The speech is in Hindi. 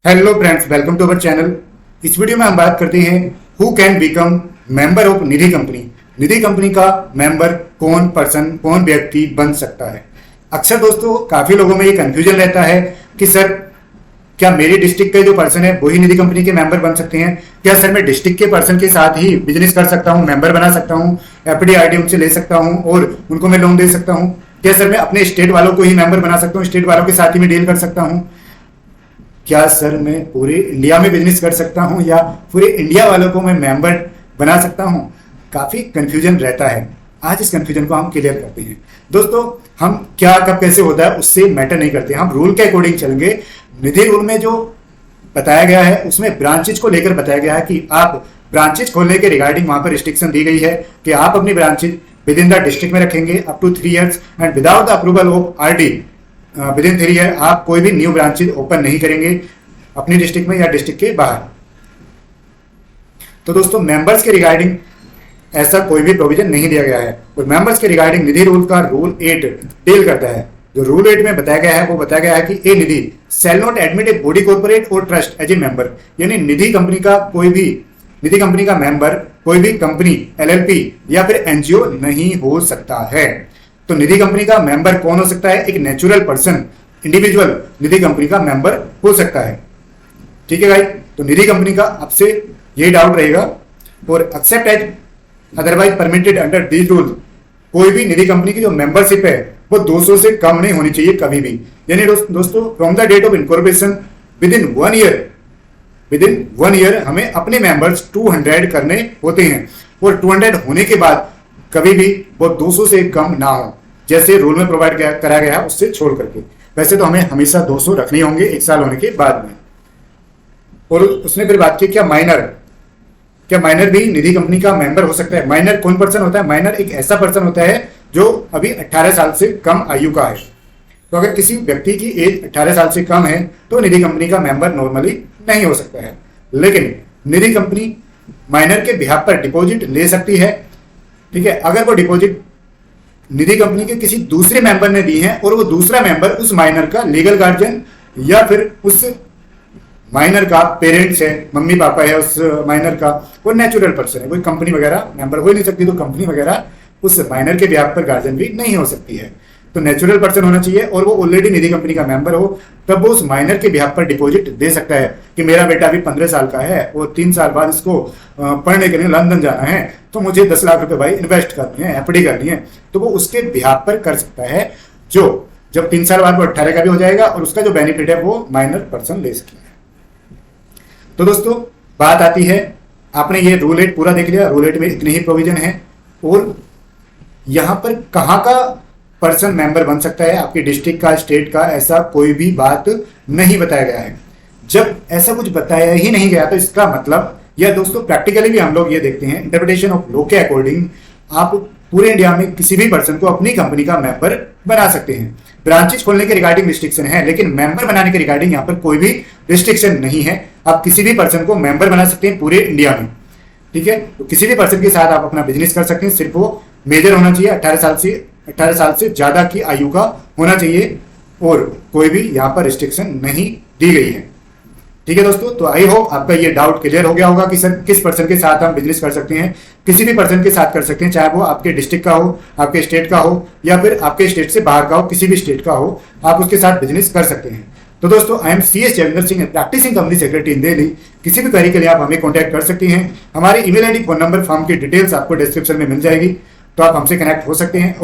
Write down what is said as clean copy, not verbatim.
Hello friends, welcome to our channel. इस वीडियो में हम बात करते हैं who can become member of Nidhi company. Nidhi company का मेंबर कौन व्यक्ति बन सकता है। अक्सर दोस्तों काफी लोगों में ये कंफ्यूजन रहता है कि सर क्या मेरी डिस्ट्रिक्ट के जो पर्सन है वही निधि कंपनी के मेंबर बन सकते हैं, क्या सर मैं डिस्ट्रिक्ट के पर्सन के साथ ही बिजनेस कर सकता हूँ, मेंबर बना सकता हूँ, एफडी आरडी उनसे ले सकता हूँ और उनको मैं लोन दे सकता हूँ, क्या सर मैं अपने स्टेट वालों को ही मेंबर बना सकता हूँ, स्टेट वालों के साथ ही मैं डील कर सकता हूँ, क्या सर मैं पूरे इंडिया में बिजनेस कर सकता हूं या पूरे इंडिया वालों को मैं मेंबर बना सकता हूं। काफी कंफ्यूजन रहता है। आज इस कंफ्यूजन को हम क्लियर करते हैं। दोस्तों हम क्या कब कैसे होता है उससे मैटर नहीं करते, हम रूल के अकॉर्डिंग चलेंगे। निधि रूल में जो बताया गया है उसमें ब्रांचेज को लेकर बताया गया है कि आप ब्रांचेज खोलने के रिगार्डिंग वहां पर रिस्ट्रिक्शन दी गई है कि आप अपनी branches within the district में रखेंगे up to 3 years and without the approval of RD within 3 years आप कोई भी न्यू ब्रांचेज ओपन नहीं करेंगे अपनी डिस्ट्रिक्ट में या डिस्ट्रिक्ट के बाहर। तो दोस्तों मेंबर्स के रिगार्डिंग ऐसा कोई भी प्रोविजन नहीं दिया गया है और मेंबर्स के रिगार्डिंग निधि रूल का रूल 8 डील करता है। जो रूल 8 में बताया गया है वो बताया गया है कि a Nidhi shall not admit a body corporate और ट्रस्ट एज ए मेंबर, यानी निधि कंपनी का मेंबर कोई भी कंपनी एलएलपी या फिर एनजीओ नहीं हो सकता है। तो निधि कंपनी का मेंबर कौन हो सकता है? एक नेचुरल पर्सन, इंडिविजुअल निधि कंपनी का मेंबर हो सकता है। ठीक है भाई, तो निधि कंपनी का आपसे यही डाउट रहेगा। और except as otherwise permitted under these rule, कोई भी निधि कंपनी की जो मेंबरशिप है वो 200 से कम नहीं होनी चाहिए कभी भी। यानी दोस्तों from the date of incorporation within 1 year हमें अपने मेंबर्स 200 करने होते हैं और 200 होने के बाद कभी भी वो 200 से कम ना हो, जैसे रूल में प्रोवाइड कराया गया है उससे छोड़ करके। वैसे तो हमें हमेशा 200 रखने होंगे 1 साल होने के बाद में। और उसने फिर बात की क्या माइनर भी निधि कंपनी का मेंबर हो सकता है। माइनर कौन पर्सन होता है? माइनर एक ऐसा पर्सन होता है जो अभी 18 साल से कम आयु का है। तो अगर किसी व्यक्ति की एज 18 साल से कम है तो निधि कंपनी का मेंबर नॉर्मली नहीं हो सकता है। लेकिन निधि कंपनी माइनर के बिहाफ पर डिपॉजिट ले सकती है। ठीक है, अगर वो डिपॉजिट निधि कंपनी के किसी दूसरे मेंबर ने दी है और वो दूसरा मेंबर उस माइनर का लीगल गार्जियन या फिर उस माइनर का पेरेंट्स है, मम्मी पापा है उस माइनर का, वो नेचुरल पर्सन है, कोई कंपनी वगैरह मेंबर हो ही नहीं सकती, तो कंपनी वगैरह उस माइनर के बिहाफ पर गार्जियन भी नहीं हो सकती है। तो नेचुरल पर्सन होना चाहिए और वो ऑलरेडी निधि कंपनी का मेंबर हो, तब वो उस माइनर के बिहाफ पर डिपॉजिट दे सकता है कि मेरा बेटा अभी 15 साल का है और 3 साल बाद इसको पढ़ने के लिए लंदन जाना है, तो मुझे 10 लाख रुपए भाई इन्वेस्ट करनी है, एफडी करनी है, तो वो उसके बिहाफ पर कर सकता है। जो जब 3 साल बाद वो 18 का भी हो जाएगा और उसका जो बेनिफिट है वो माइनर पर्सन ले सकेगा। तो दोस्तों बात आती है, आपने ये रूल 8 पूरा देख लिया। रूल 8 में इतने ही प्रोविजन है और यहाँ पर कहाँ का पर्सन मेंबर बन सकता है, आपके डिस्ट्रिक्ट का, स्टेट का, ऐसा कोई भी बात नहीं बताया गया है। जब ऐसा कुछ बताया ही नहीं गया तो इसका मतलब यह दोस्तों प्रैक्टिकली भी हम लोग ये देखते हैं, इंटरप्रिटेशन ऑफ लॉ के अकॉर्डिंग आप पूरे इंडिया में किसी भी पर्सन को अपनी कंपनी का मेंबर बना सकते हैं। ब्रांचेज खोलने के रिगार्डिंग रिस्ट्रिक्शन है, लेकिन मेंबर बनाने के रिगार्डिंग यहाँ पर कोई भी रिस्ट्रिक्शन नहीं है। आप किसी भी पर्सन को मेंबर बना सकते हैं पूरे इंडिया में। ठीक है, तो किसी भी पर्सन के साथ आप अपना बिजनेस कर सकते हैं। सिर्फ वो मेजर होना चाहिए, 18 साल से ज्यादा की आयु का होना चाहिए और कोई भी यहाँ पर रिस्ट्रिक्शन नहीं दी गई है। ठीक है दोस्तों, तो आई होप आपका ये डाउट क्लियर हो गया होगा कि सर किस पर्सन के साथ हम बिजनेस कर सकते हैं। किसी भी पर्सन के साथ कर सकते हैं, चाहे वो आपके डिस्ट्रिक्ट का हो, आपके स्टेट का हो या फिर आपके स्टेट से बाहर का हो, किसी भी स्टेट का हो, आप उसके साथ बिजनेस कर सकते हैं। तो दोस्तों I am CS Jagdish Singh, practising company secretary in Delhi. किसी भी क्वेरी के लिए आप हमें कॉन्टैक्ट कर सकते हैं। हमारी email ID, phone number, form की डिटेल्स आपको डिस्क्रिप्शन में मिल जाएगी, तो आप हमसे कनेक्ट हो सकते हैं।